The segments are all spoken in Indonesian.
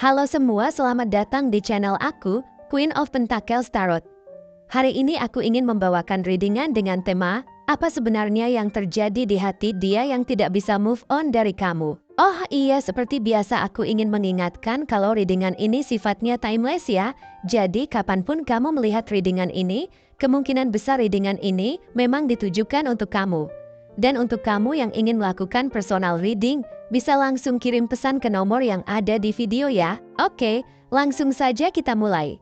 Halo semua, selamat datang di channel aku, Queen of Pentacles Tarot. Hari ini aku ingin membawakan readingan dengan tema, apa sebenarnya yang terjadi di hati dia yang tidak bisa move on dari kamu. Oh iya, seperti biasa aku ingin mengingatkan kalau readingan ini sifatnya timeless ya. Jadi kapanpun kamu melihat readingan ini, kemungkinan besar readingan ini memang ditujukan untuk kamu. Dan untuk kamu yang ingin melakukan personal reading, bisa langsung kirim pesan ke nomor yang ada di video ya. Oke, langsung saja kita mulai.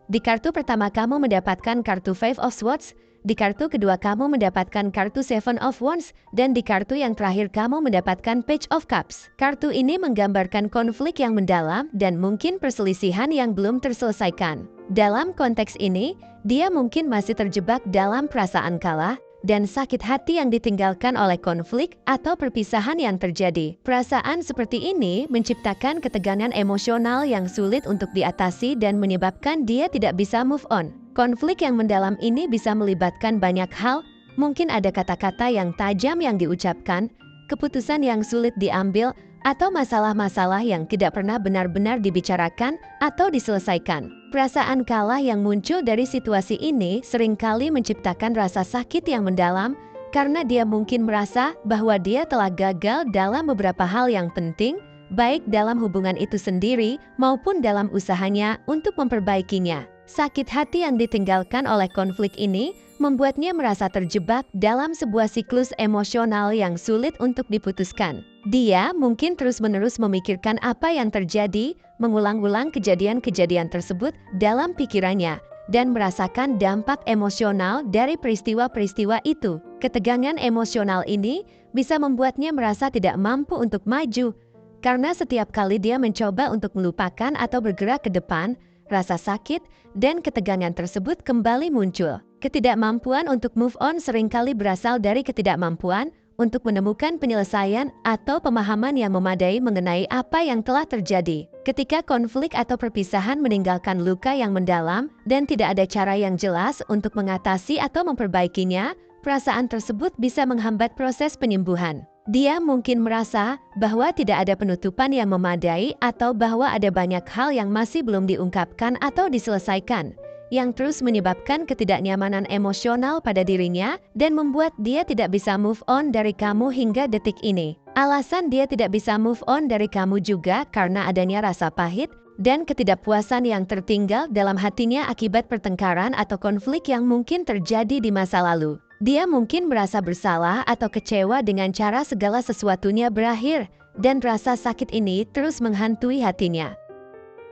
Di kartu pertama kamu mendapatkan kartu Five of Swords, di kartu kedua kamu mendapatkan kartu Seven of Wands, dan di kartu yang terakhir kamu mendapatkan Page of Cups. Kartu ini menggambarkan konflik yang mendalam dan mungkin perselisihan yang belum terselesaikan. Dalam konteks ini, dia mungkin masih terjebak dalam perasaan kalah dan sakit hati yang ditinggalkan oleh konflik atau perpisahan yang terjadi. Perasaan seperti ini menciptakan ketegangan emosional yang sulit untuk diatasi dan menyebabkan dia tidak bisa move on. Konflik yang mendalam ini bisa melibatkan banyak hal, mungkin ada kata-kata yang tajam yang diucapkan, keputusan yang sulit diambil, atau masalah-masalah yang tidak pernah benar-benar dibicarakan atau diselesaikan. Perasaan kalah yang muncul dari situasi ini seringkali menciptakan rasa sakit yang mendalam karena dia mungkin merasa bahwa dia telah gagal dalam beberapa hal yang penting, baik dalam hubungan itu sendiri maupun dalam usahanya untuk memperbaikinya. Sakit hati yang ditinggalkan oleh konflik ini membuatnya merasa terjebak dalam sebuah siklus emosional yang sulit untuk diputuskan. Dia mungkin terus-menerus memikirkan apa yang terjadi, mengulang-ulang kejadian-kejadian tersebut dalam pikirannya, dan merasakan dampak emosional dari peristiwa-peristiwa itu. Ketegangan emosional ini bisa membuatnya merasa tidak mampu untuk maju, karena setiap kali dia mencoba untuk melupakan atau bergerak ke depan, rasa sakit dan ketegangan tersebut kembali muncul. Ketidakmampuan untuk move on seringkali berasal dari ketidakmampuan untuk menemukan penyelesaian atau pemahaman yang memadai mengenai apa yang telah terjadi. Ketika konflik atau perpisahan meninggalkan luka yang mendalam dan tidak ada cara yang jelas untuk mengatasi atau memperbaikinya, perasaan tersebut bisa menghambat proses penyembuhan. Dia mungkin merasa bahwa tidak ada penutupan yang memadai atau bahwa ada banyak hal yang masih belum diungkapkan atau diselesaikan, yang terus menyebabkan ketidaknyamanan emosional pada dirinya dan membuat dia tidak bisa move on dari kamu hingga detik ini. Alasan dia tidak bisa move on dari kamu juga karena adanya rasa pahit dan ketidakpuasan yang tertinggal dalam hatinya akibat pertengkaran atau konflik yang mungkin terjadi di masa lalu. Dia mungkin merasa bersalah atau kecewa dengan cara segala sesuatunya berakhir, dan rasa sakit ini terus menghantui hatinya.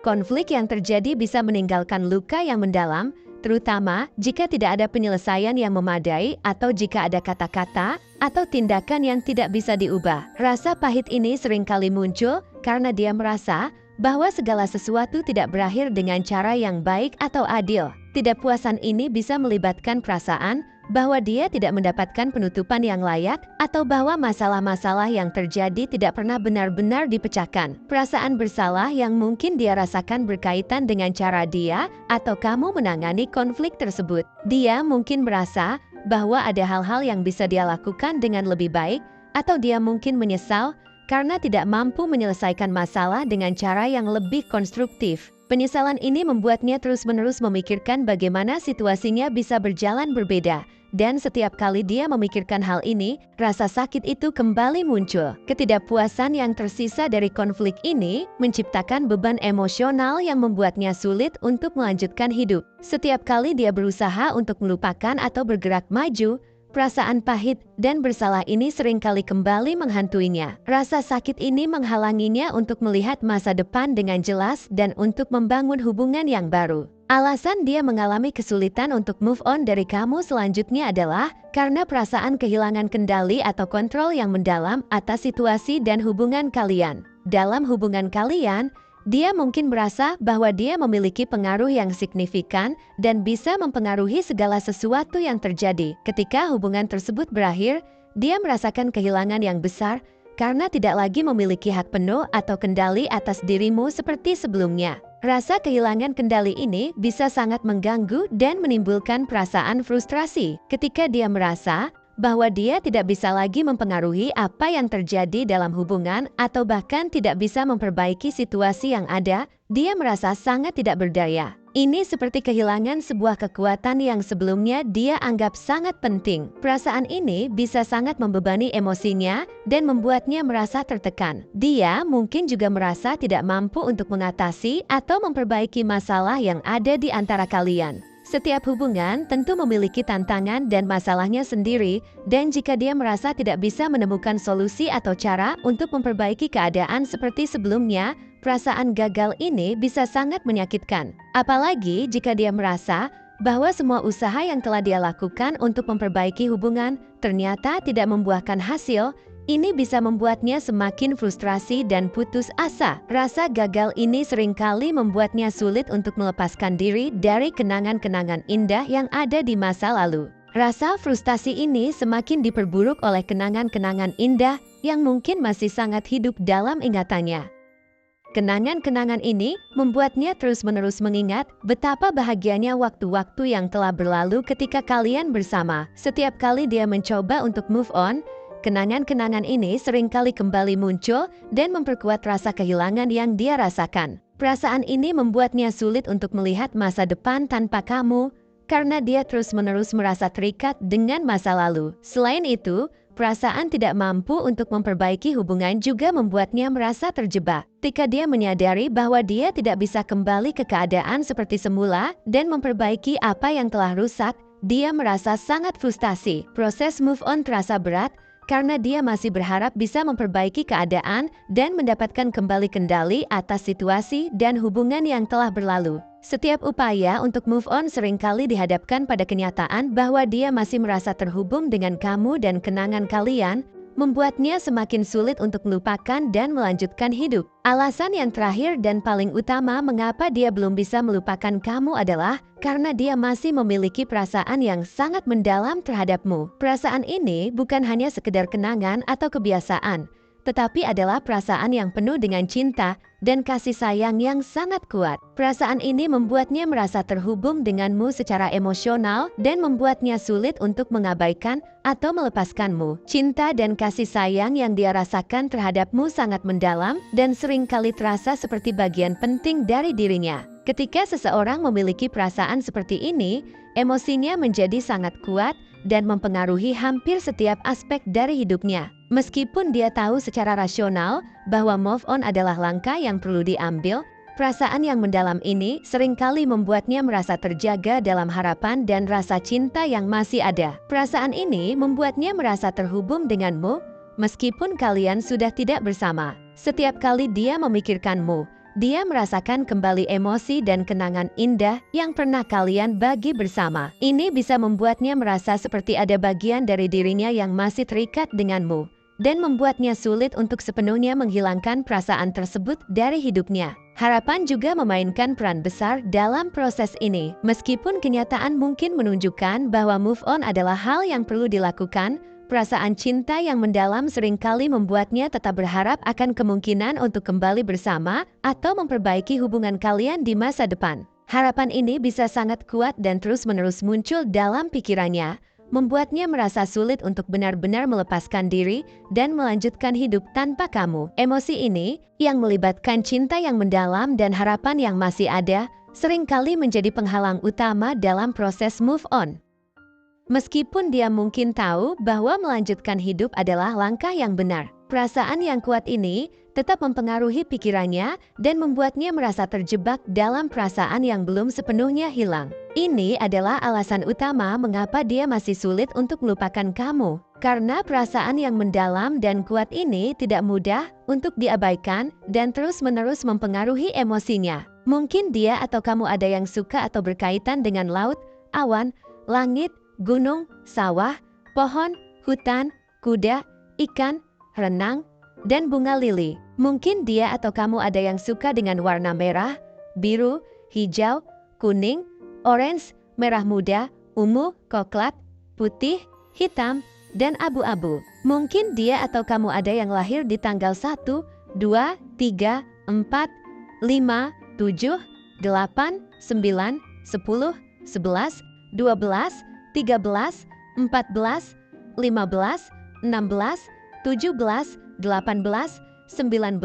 Konflik yang terjadi bisa meninggalkan luka yang mendalam, terutama jika tidak ada penyelesaian yang memadai atau jika ada kata-kata atau tindakan yang tidak bisa diubah. Rasa pahit ini seringkali muncul karena dia merasa bahwa segala sesuatu tidak berakhir dengan cara yang baik atau adil. Ketidakpuasan ini bisa melibatkan perasaan bahwa dia tidak mendapatkan penutupan yang layak atau bahwa masalah-masalah yang terjadi tidak pernah benar-benar dipecahkan. Perasaan bersalah yang mungkin dia rasakan berkaitan dengan cara dia atau kamu menangani konflik tersebut. Dia mungkin merasa bahwa ada hal-hal yang bisa dia lakukan dengan lebih baik, atau dia mungkin menyesal karena tidak mampu menyelesaikan masalah dengan cara yang lebih konstruktif. Penyesalan ini membuatnya terus-menerus memikirkan bagaimana situasinya bisa berjalan berbeda. Dan setiap kali dia memikirkan hal ini, rasa sakit itu kembali muncul. Ketidakpuasan yang tersisa dari konflik ini menciptakan beban emosional yang membuatnya sulit untuk melanjutkan hidup. Setiap kali dia berusaha untuk melupakan atau bergerak maju, perasaan pahit dan bersalah ini seringkali kembali menghantuinya. Rasa sakit ini menghalanginya untuk melihat masa depan dengan jelas dan untuk membangun hubungan yang baru. Alasan dia mengalami kesulitan untuk move on dari kamu selanjutnya adalah karena perasaan kehilangan kendali atau kontrol yang mendalam atas situasi dan hubungan kalian. Dalam hubungan kalian, dia mungkin merasa bahwa dia memiliki pengaruh yang signifikan dan bisa mempengaruhi segala sesuatu yang terjadi. Ketika hubungan tersebut berakhir, dia merasakan kehilangan yang besar karena tidak lagi memiliki hak penuh atau kendali atas dirimu seperti sebelumnya. Rasa kehilangan kendali ini bisa sangat mengganggu dan menimbulkan perasaan frustrasi ketika dia merasa bahwa dia tidak bisa lagi mempengaruhi apa yang terjadi dalam hubungan atau bahkan tidak bisa memperbaiki situasi yang ada, dia merasa sangat tidak berdaya. Ini seperti kehilangan sebuah kekuatan yang sebelumnya dia anggap sangat penting. Perasaan ini bisa sangat membebani emosinya dan membuatnya merasa tertekan. Dia mungkin juga merasa tidak mampu untuk mengatasi atau memperbaiki masalah yang ada di antara kalian. Setiap hubungan tentu memiliki tantangan dan masalahnya sendiri, dan jika dia merasa tidak bisa menemukan solusi atau cara untuk memperbaiki keadaan seperti sebelumnya, perasaan gagal ini bisa sangat menyakitkan. Apalagi jika dia merasa bahwa semua usaha yang telah dia lakukan untuk memperbaiki hubungan ternyata tidak membuahkan hasil. Ini bisa membuatnya semakin frustrasi dan putus asa. Rasa gagal ini seringkali membuatnya sulit untuk melepaskan diri dari kenangan-kenangan indah yang ada di masa lalu. Rasa frustasi ini semakin diperburuk oleh kenangan-kenangan indah yang mungkin masih sangat hidup dalam ingatannya. Kenangan-kenangan ini membuatnya terus-menerus mengingat betapa bahagianya waktu-waktu yang telah berlalu ketika kalian bersama. Setiap kali dia mencoba untuk move on, kenangan-kenangan ini seringkali kembali muncul dan memperkuat rasa kehilangan yang dia rasakan. Perasaan ini membuatnya sulit untuk melihat masa depan tanpa kamu, karena dia terus-menerus merasa terikat dengan masa lalu. Selain itu, perasaan tidak mampu untuk memperbaiki hubungan juga membuatnya merasa terjebak. Ketika dia menyadari bahwa dia tidak bisa kembali ke keadaan seperti semula dan memperbaiki apa yang telah rusak, dia merasa sangat frustasi. Proses move on terasa berat, karena dia masih berharap bisa memperbaiki keadaan dan mendapatkan kembali kendali atas situasi dan hubungan yang telah berlalu. Setiap upaya untuk move on seringkali dihadapkan pada kenyataan bahwa dia masih merasa terhubung dengan kamu dan kenangan kalian, membuatnya semakin sulit untuk melupakan dan melanjutkan hidup. Alasan yang terakhir dan paling utama mengapa dia belum bisa melupakan kamu adalah karena dia masih memiliki perasaan yang sangat mendalam terhadapmu. Perasaan ini bukan hanya sekedar kenangan atau kebiasaan, tetapi adalah perasaan yang penuh dengan cinta dan kasih sayang yang sangat kuat. Perasaan ini membuatnya merasa terhubung denganmu secara emosional dan membuatnya sulit untuk mengabaikan atau melepaskanmu. Cinta dan kasih sayang yang dia rasakan terhadapmu sangat mendalam dan seringkali terasa seperti bagian penting dari dirinya. Ketika seseorang memiliki perasaan seperti ini, emosinya menjadi sangat kuat dan mempengaruhi hampir setiap aspek dari hidupnya. Meskipun dia tahu secara rasional bahwa move on adalah langkah yang perlu diambil, perasaan yang mendalam ini seringkali membuatnya merasa terjaga dalam harapan dan rasa cinta yang masih ada. Perasaan ini membuatnya merasa terhubung denganmu, meskipun kalian sudah tidak bersama. Setiap kali dia memikirkanmu, dia merasakan kembali emosi dan kenangan indah yang pernah kalian bagi bersama. Ini bisa membuatnya merasa seperti ada bagian dari dirinya yang masih terikat denganmu, dan membuatnya sulit untuk sepenuhnya menghilangkan perasaan tersebut dari hidupnya. Harapan juga memainkan peran besar dalam proses ini. Meskipun kenyataan mungkin menunjukkan bahwa move on adalah hal yang perlu dilakukan, perasaan cinta yang mendalam seringkali membuatnya tetap berharap akan kemungkinan untuk kembali bersama atau memperbaiki hubungan kalian di masa depan. Harapan ini bisa sangat kuat dan terus-menerus muncul dalam pikirannya, membuatnya merasa sulit untuk benar-benar melepaskan diri dan melanjutkan hidup tanpa kamu. Emosi ini, yang melibatkan cinta yang mendalam dan harapan yang masih ada, seringkali menjadi penghalang utama dalam proses move on. Meskipun dia mungkin tahu bahwa melanjutkan hidup adalah langkah yang benar, perasaan yang kuat ini tetap mempengaruhi pikirannya dan membuatnya merasa terjebak dalam perasaan yang belum sepenuhnya hilang. Ini adalah alasan utama mengapa dia masih sulit untuk melupakan kamu, karena perasaan yang mendalam dan kuat ini tidak mudah untuk diabaikan dan terus-menerus mempengaruhi emosinya. Mungkin dia atau kamu ada yang suka atau berkaitan dengan laut, awan, langit, gunung, sawah, pohon, hutan, kuda, ikan, renang, dan bunga lili. Mungkin dia atau kamu ada yang suka dengan warna merah, biru, hijau, kuning, orange, merah muda, ungu, coklat, putih, hitam, dan abu-abu. Mungkin dia atau kamu ada yang lahir di tanggal 1, 2, 3, 4, 5, 7, 8, 9, 10, 11, 12, 13, 14, 15, 16, 17, 18, 19,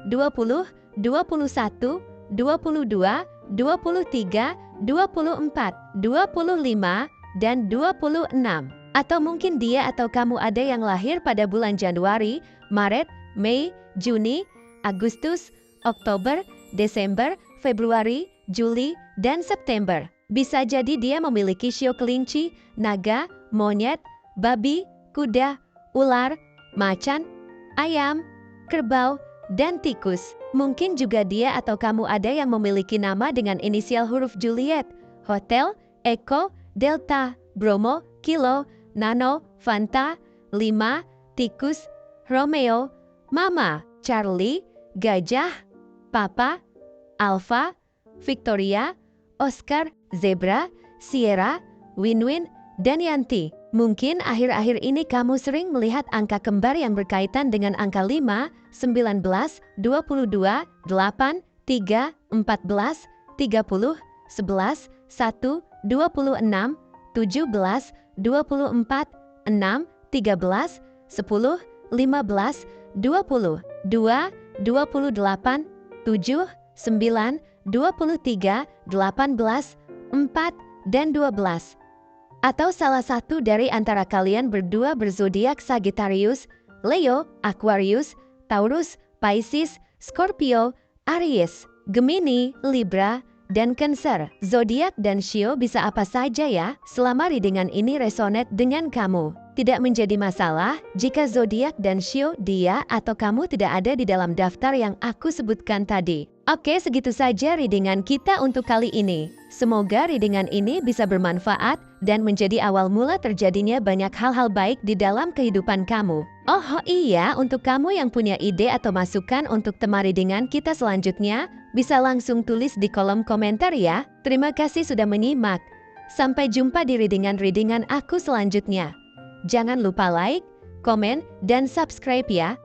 20, 21, 22, 23, 24, 25, dan 26. Atau mungkin dia atau kamu ada yang lahir pada bulan Januari, Maret, Mei, Juni, Agustus, Oktober, Desember, Februari, Juli, dan September. Bisa jadi dia memiliki shio kelinci, naga, monyet, babi, kuda, ular, macan, ayam, kerbau, dan tikus. Mungkin juga dia atau kamu ada yang memiliki nama dengan inisial huruf Juliet, Hotel, Eko, Delta, Bromo, Kilo, Nano, Fanta, Lima, Tikus, Romeo, Mama, Charlie, Gajah, Papa, Alpha, Victoria, Oscar, Zebra, Sierra, Winwin, dan Yanti. Mungkin akhir-akhir ini kamu sering melihat angka kembar yang berkaitan dengan angka 5, 19, 22, 8, 3, 14, 30, 11, 1, 26, 17, 24, 6, 13, 10, 15, 20, 2, 28, 7, 9, 23, 18, 4, dan 12. Atau salah satu dari antara kalian berdua berzodiak Sagittarius, Leo, Aquarius, Taurus, Pisces, Scorpio, Aries, Gemini, Libra, dan Cancer. Zodiak dan shio bisa apa saja ya, selama readingan ini resonate dengan kamu. Tidak menjadi masalah jika zodiak dan shio dia atau kamu tidak ada di dalam daftar yang aku sebutkan tadi. Oke, segitu saja readingan kita untuk kali ini. Semoga readingan ini bisa bermanfaat dan menjadi awal mula terjadinya banyak hal-hal baik di dalam kehidupan kamu. Oh iya, untuk kamu yang punya ide atau masukan untuk tema readingan kita selanjutnya, bisa langsung tulis di kolom komentar ya. Terima kasih sudah menyimak. Sampai jumpa di readingan-readingan aku selanjutnya. Jangan lupa like, komen, dan subscribe ya.